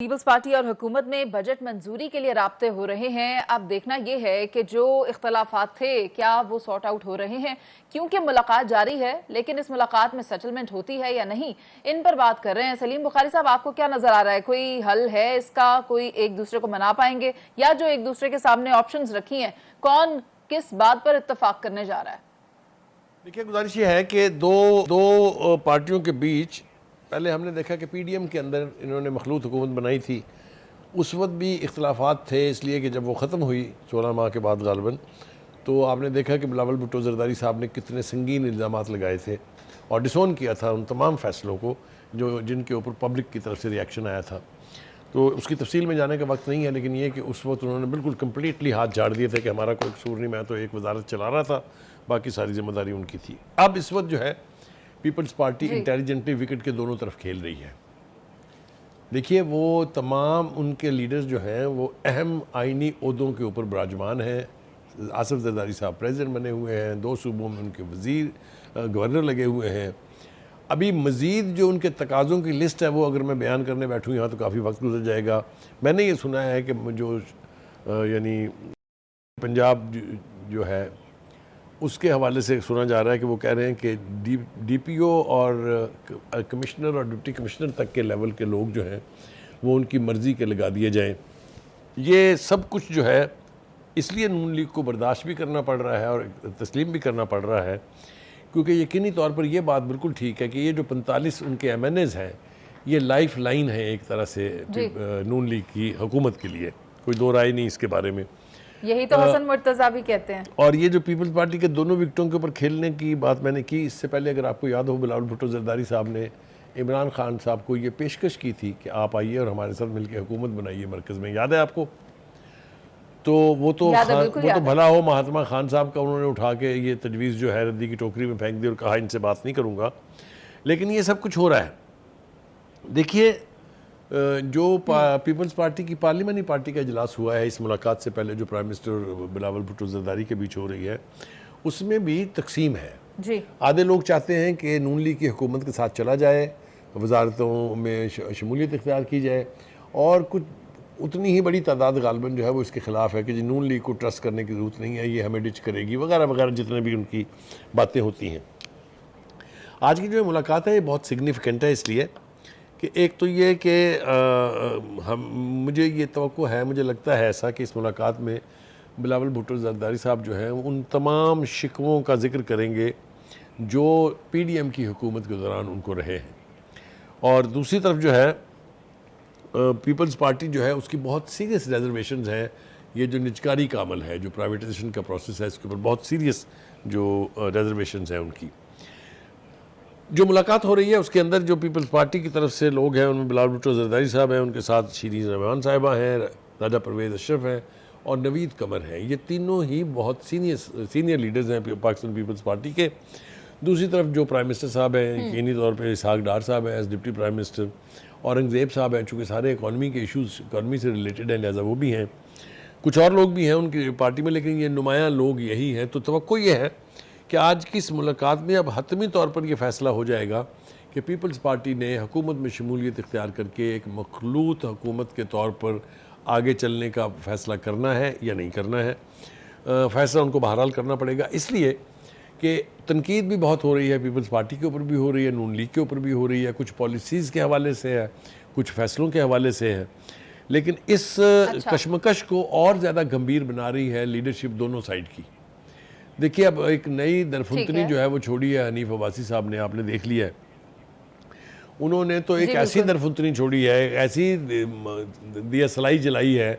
Peoples party और हुकूमत में बजट मंजूरी के लिए राब्ते हो रहे हैं। अब देखना यह है कि जो इख्तलाफात थे क्या वो सॉर्ट आउट हो रहे हैं, क्योंकि मुलाकात जारी है, लेकिन इस मुलाकात में सेटलमेंट होती है या नहीं, इन पर बात कर रहे हैं। सलीम बुखारी साहब, आपको क्या नजर आ रहा है? कोई हल है इसका? कोई एक दूसरे को मना पाएंगे, या जो एक दूसरे के सामने ऑप्शंस रखी हैं, कौन किस बात पर इत्तफाक करने जा रहा है? देखिए, गुजारिश ये है कि दो पार्टियों के बीच पहले हमने देखा कि पीडीएम के अंदर इन्होंने मखलूत हुकूमत बनाई थी। उस वक्त भी इख्तलाफात थे, इसलिए कि जब वो ख़त्म हुई 16 माह के बाद गालबन, तो आपने देखा कि बिलावल भुट्टो जरदारी साहब ने कितने संगीन इल्ज़ामात लगाए थे और डिसोन किया था उन तमाम फ़ैसलों को जिनके ऊपर पब्लिक की तरफ से रिएक्शन आया था। तो उसकी तफसील में जाने का वक्त नहीं है, लेकिन ये कि उस वक्त उन्होंने बिल्कुल कम्प्लीटली हाथ झाड़ दिए थे कि हमारा कोई कसूर नहीं, मैं तो एक वजारत चला रहा था, बाकी सारी जिम्मेदारी उनकी थी। अब इस वक्त जो है पीपल्स पार्टी इंटेलिजेंटली विकेट के दोनों तरफ खेल रही है। देखिए, वो तमाम उनके लीडर्स जो हैं वो अहम आइनी ओहदों के ऊपर विराजमान हैं। आसिफ जरदारी साहब प्रेसिडेंट बने हुए हैं, 2 सूबों में उनके वजीर गवर्नर लगे हुए हैं। अभी मज़ीद जो उनके तकाज़ों की लिस्ट है वो अगर मैं बयान करने बैठूँ यहाँ तो काफ़ी वक्त गुजर जाएगा। मैंने ये सुना है कि जो यानी पंजाब जो है उसके हवाले से सुना जा रहा है कि वो कह रहे हैं कि डीपीओ और कमिश्नर और डिप्टी कमिश्नर तक के लेवल के लोग जो हैं वो उनकी मर्ज़ी के लगा दिए जाएं। ये सब कुछ जो है इसलिए नून लीग को बर्दाश्त भी करना पड़ रहा है और तस्लीम भी करना पड़ रहा है, क्योंकि यकीनी तौर पर यह बात बिल्कुल ठीक है कि ये जो 45 उनके MNAs हैं ये लाइफ लाइन है एक तरह से नून लीग की हुकूमत के लिए, कोई दो राय नहीं इसके बारे में। यही तो हसन मुर्तज़ा भी कहते हैं। और ये जो पीपल्स पार्टी के दोनों विकटों के ऊपर खेलने की बात मैंने की, इससे पहले अगर आपको याद हो बिलावल भुट्टो जरदारी साहब ने इमरान खान साहब को ये पेशकश की थी कि आप आइए और हमारे साथ मिलकर हुकूमत बनाइए मरकज़ में, याद है आपको? तो वो तो भला हो महात्मा खान साहब का उन्होंने उठा के ये तजवीज़ जो है रद्दी की टोकरी में फेंक दी और कहा इनसे बात नहीं करूँगा। लेकिन ये सब कुछ हो रहा है। देखिए, जो पीपल्स पार्टी की पार्लिमानी पार्टी का इजलास हुआ है इस मुलाकात से पहले, जो प्राइम मिनिस्टर बिलावल भुट्टो जरदारी के बीच हो रही है, उसमें भी तकसीम है जी। आधे लोग चाहते हैं कि नून लीग की हुकूमत के साथ चला जाए, वजारतों में शमूलियत इख्तियार की जाए, और कुछ उतनी ही बड़ी तादाद गालबन जो है वो इसके ख़िलाफ़ है कि जी नून लीग को ट्रस्ट करने की ज़रूरत नहीं है, ये हमें डिच करेगी वगैरह वगैरह, जितने भी उनकी बातें होती हैं। आज की जो मुलाकात है ये बहुत सिग्निफिकेंट है, इसलिए कि एक तो ये कि मुझे ये तवक्को है, मुझे लगता है ऐसा कि इस मुलाकात में बिलावल भुट्टो जरदारी साहब जो हैं उन तमाम शिकवों का जिक्र करेंगे जो पीडीएम की हुकूमत के दौरान उनको रहे हैं। और दूसरी तरफ जो है पीपल्स पार्टी जो है उसकी बहुत सीरियस रिजर्वेशंस हैं। ये जो निजकारी का अमल है, जो प्राइवेटाइजेशन का प्रोसेस है, इसके ऊपर बहुत सीरियस जो रिजर्वेशंस हैं उनकी। जो मुलाकात हो रही है उसके अंदर जो पीपल्स पार्टी की तरफ से लोग हैं उनमें बिलावल भुट्टो जरदारी साहब हैं, उनके साथ शीरीन रहमान साहिबा हैं, राजा परवेज़ अशरफ हैं और नवीद कमर हैं। ये तीनों ही बहुत सीनियर लीडर्स हैं पाकिस्तान पीपल्स पार्टी के। दूसरी तरफ जो प्राइम मिनिस्टर साहब हैं, यकीनी तौर पर इसहाक डार साहब हैं as deputy prime minister, Aurangzeb साहब हैं, चूँकि सारे इकॉनमी के इशूज़ इकॉनमी से रिलेटेड हैं लिहाजा वो भी हैं। कुछ और लोग भी हैं उनकी पार्टी में, लेकिन ये नुमायाँ लोग यही हैं। तो तवक्को ये है कि आज की इस मुलाकात में अब हतमी तौर पर यह फ़ैसला हो जाएगा कि पीपल्स पार्टी ने हुकूमत में शमूलियत इख्तियार करके एक मखलूत हुकूमत के तौर पर आगे चलने का फ़ैसला करना है या नहीं करना है। फ़ैसला उनको बहरहाल करना पड़ेगा, इसलिए कि तनकीद भी बहुत हो रही है, पीपल्स पार्टी के ऊपर भी हो रही है, नून लीग के ऊपर भी हो रही है, कुछ पॉलिसीज़ के हवाले से है, कुछ फ़ैसलों के हवाले से है। लेकिन इस कशमकश को और ज़्यादा गंभीर बना रही है लीडरशिप दोनों साइड की। देखिए, अब एक नई दरफुंतनी जो है वो छोड़ी है हनीफ अब्बासी साहब ने, आपने देख लिया है। उन्होंने तो एक ऐसी दरफुंतनी छोड़ी है, ऐसी दिया सलाई जलाई है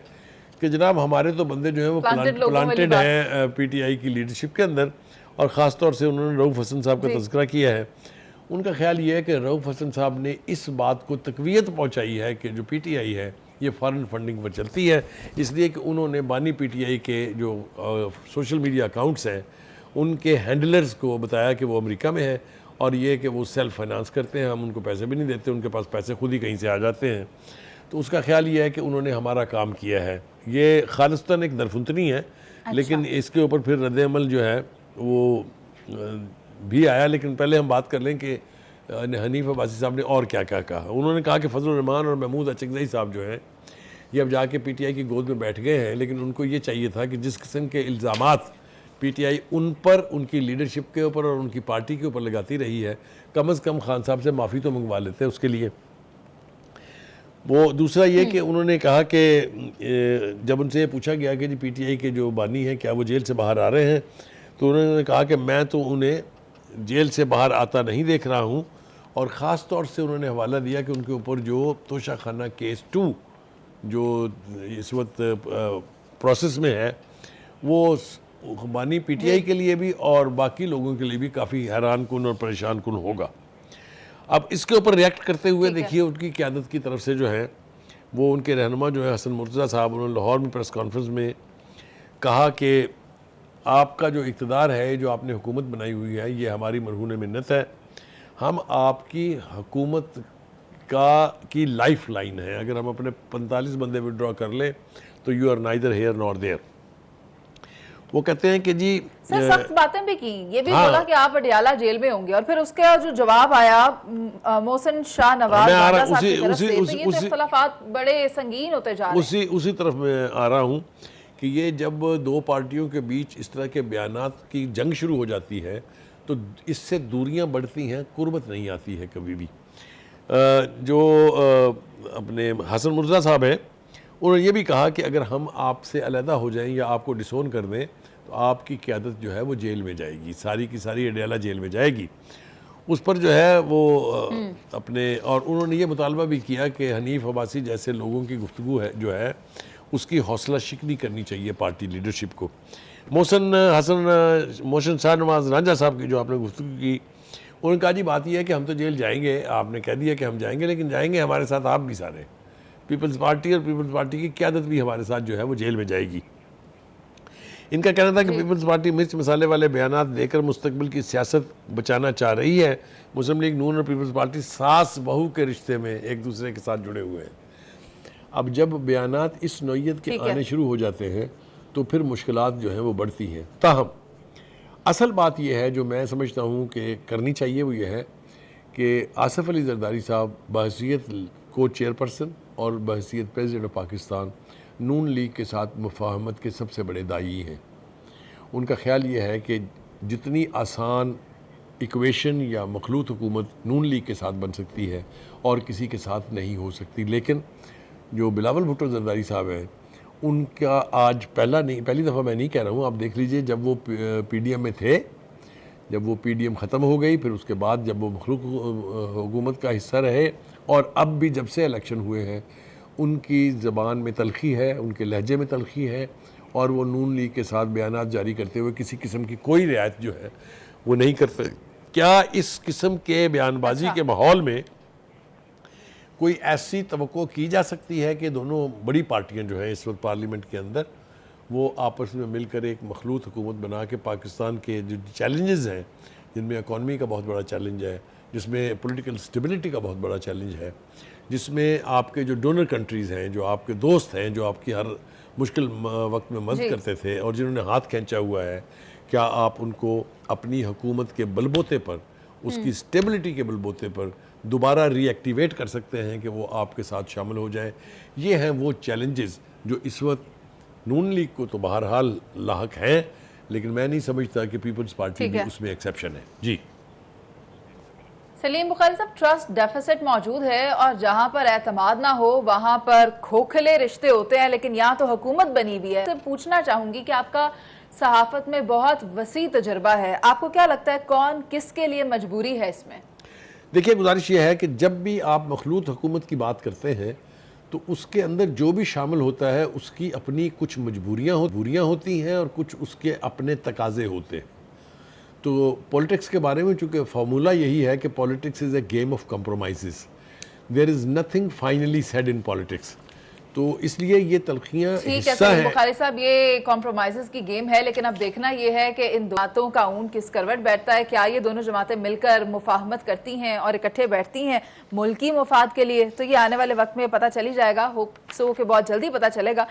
कि जनाब हमारे तो बंदे जो हैं वो प्लांटेड हैं पीटीआई की लीडरशिप के अंदर। और ख़ास तौर से उन्होंने रऊफ़ हसन साहब का तज़किरा किया है। उनका ख्याल ये है कि रऊफ़ हसन साहब ने इस बात को तक़वियत पहुँचाई है कि जो पीटीआई है ये फ़ॉरेन फंडिंग पर चलती है, इसलिए कि उन्होंने बानी पीटीआई के जो सोशल मीडिया अकाउंट्स हैं उनके हैंडलर्स को बताया कि वो अमेरिका में है और ये कि वो सेल्फ फाइनेंस करते हैं, हम उनको पैसे भी नहीं देते, उनके पास पैसे खुद ही कहीं से आ जाते हैं। तो उसका ख्याल ये है कि उन्होंने हमारा काम किया है। ये खालिस्तान एक दरफुंतनी है, लेकिन इसके ऊपर फिर रद्द अमल जो है वो भी आया। लेकिन पहले हम बात कर लें कि हनीफ अब्बासी साहब ने और क्या क्या कहा। उन्होंने कहा कि फजलुर रहमान और महमूद अचकज़ई साहब जो हैं ये अब जाके पीटीआई की गोद में बैठ गए हैं, लेकिन उनको ये चाहिए था कि जिस किस्म के इल्ज़ामात पीटीआई उन पर, उनकी लीडरशिप के ऊपर और उनकी पार्टी के ऊपर लगाती रही है, कम अज़ कम खान साहब से माफ़ी तो मंगवा लेते हैं उसके लिए। वो दूसरा ये कि उन्होंने कहा कि जब उनसे पूछा गया कि जी पीटीआई के जो बानी हैं क्या वो जेल से बाहर आ रहे हैं, तो उन्होंने कहा कि मैं तो उन्हें जेल से बाहर आता नहीं देख रहा हूँ, और ख़ास तौर से उन्होंने हवाला दिया कि उनके ऊपर जो तोशाखाना केस 2 जो इस वक्त प्रोसेस में है, वो बानी पीटीआई के लिए भी और बाकी लोगों के लिए भी काफ़ी हैरान कुन और परेशान कुन होगा। अब इसके ऊपर रिएक्ट करते हुए देखिए उनकी क़यादत की तरफ से जो है वो उनके रहनुमा जो है हसन मुर्तज़ा साहब, उन्होंने लाहौर में प्रेस कॉन्फ्रेंस में कहा कि आपका जो इक़्तिदार है, जो आपने हुकूमत बनाई हुई है, ये हमारी मरहून मिन्नत है, हम आपकी हुकूमत की लाइफ लाइन है, अगर हम अपने 45 बंदे विड्रॉ कर लें तो you are neither here nor there. वो कहते हैं कि जी सर सख्त बातें भी की, ये भी बोला कि आप अडियाला जेल में होंगे, और फिर उसका जो जवाब आया मोहसिन शाह नवाज साहब की तरफ से, तो ये इख्तिलाफात बड़े संगीन होते जा रहे हैं। उसी तरफ मैं आ रहा हूँ कि ये जब दो पार्टियों के बीच इस तरह के बयानात की जंग शुरू हो जाती है तो इससे दूरियां बढ़ती हैं, कुर्बत नहीं आती है कभी भी। जो अपने हसन मुर्तज़ा साहब हैं, उन्होंने ये भी कहा कि अगर हम आपसे अलहदा हो जाएं या आपको डिसोन कर दें तो आपकी क़यादत जो है वो जेल में जाएगी, सारी की सारी अडियाला जेल में जाएगी। उस पर जो है वो अपने, और उन्होंने ये मुतालबा भी किया कि हनीफ अब्बासी जैसे लोगों की गुफ्तगू है जो है उसकी हौसला शिकनी करनी चाहिए पार्टी लीडरशिप को। मोहसिन शाह नवाज रांझा साहब की जो आपने गुफ्तगू की, उन्होंने कहा जी बात यह है कि हम तो जेल जाएंगे, आपने कह दिया कि हम जाएंगे, लेकिन जाएंगे हमारे साथ आप भी सारे, पीपल्स पार्टी और पीपल्स पार्टी की क़यादत भी हमारे साथ जो है वो जेल में जाएगी। इनका कहना था कि पीपल्स पार्टी मिर्च मसाले वाले बयानात देकर मुस्तकबिल की सियासत बचाना चाह रही है। मुस्लिम लीग नून और पीपल्स पार्टी सास बहू के रिश्ते में एक दूसरे के साथ जुड़े हुए हैं। अब जब बयानात इस नौइयत के आने शुरू हो जाते हैं तो फिर मुश्किलात जो हैं वो बढ़ती हैं। ताहम असल बात यह है जो मैं समझता हूँ कि करनी चाहिए, वो ये है कि आसिफ अली जरदारी साहब बहैसियत को चेयरपर्सन और बहैसियत president of Pakistan Noon league के साथ मुफाहमत के सबसे बड़े दाई हैं। उनका ख्याल ये है कि जितनी आसान इक्वेशन या मखलूत हुकूमत नून लीग के साथ बन सकती है और किसी के साथ नहीं हो सकती। लेकिन जो बिलावल भुट्टो जरदारी साहब हैं, उनका आज पहली दफ़ा मैं नहीं कह रहा हूँ, आप देख लीजिए जब वो पीडीएम में थे, जब वो पीडीएम ख़त्म हो गई, फिर उसके बाद जब वो मखलूक हुकूमत का हिस्सा रहे, और अब भी जब से इलेक्शन हुए हैं, उनकी ज़बान में तलखी है, उनके लहजे में तलखी है, और वो नून लीग के साथ बयानात जारी करते हुए किसी किस्म की कोई रियायत जो है वो नहीं करते। क्या इस किस्म के बयानबाजी के माहौल में कोई ऐसी तवक्को की जा सकती है कि दोनों बड़ी पार्टियां जो है इस वक्त पार्लियामेंट के अंदर वो आपस में मिलकर एक मखलूत हुकूमत बना के पाकिस्तान के जो चैलेंजेस हैं, जिनमें इकॉनमी का बहुत बड़ा चैलेंज है, जिसमें पॉलिटिकल स्टेबिलिटी का बहुत बड़ा चैलेंज है, जिसमें आपके जो डोनर कंट्रीज़ हैं, जो आपके दोस्त हैं, जो आपकी हर मुश्किल वक्त में मदद करते थे और जिन्होंने हाथ खींचा हुआ है, क्या आप उनको अपनी हुकूमत के बलबूते पर, उसकी स्टेबिलिटी के बलबूते पर दोबारा रीएक्टिवेट कर सकते हैं कि वो आपके साथ शामिल हो जाए? ये हैं वो चैलेंजेस जो इस वक्त नून लीग को तो बहरहाल लाहक हैं, लेकिन मैं नहीं समझता कि पीपल्स पार्टी भी उसमें एक्सेप्शन है। जी सलीम बुखारी साहब, ट्रस्ट डेफिसिट मौजूद है और जहां पर एतमाद ना हो वहां पर खोखले रिश्ते होते हैं, लेकिन यहाँ तो हुकूमत बनी हुई है। तो पूछना चाहूंगी कि आपका सहाफत में बहुत वसी तजुर्बा है, आपको क्या लगता है कौन किसके लिए मजबूरी है इसमें? देखिए, गुजारिश ये है कि जब भी आप मखलूत हुकूमत की बात करते हैं तो उसके अंदर जो भी शामिल होता है उसकी अपनी कुछ मजबूरियाँ होती हैं और कुछ उसके अपने तकाजे होते हैं। तो पॉलिटिक्स के बारे में चूँकि फार्मूला यही है कि politics is a game of compromise, there is nothing finally said in politics. तो इसलिए ये तलखियाँ हिस्सा है। बुखारी साहब, ये कॉम्प्रोमाइज़ की गेम है, लेकिन अब देखना ये है कि इन जमातों का ऊन किस करवट बैठता है। क्या ये दोनों जमातें मिलकर मुफाहमत करती हैं और इकट्ठे बैठती हैं मुल्की मुफाद के लिए? तो ये आने वाले वक्त में पता चली जाएगा, होप सो कि बहुत जल्दी पता चलेगा।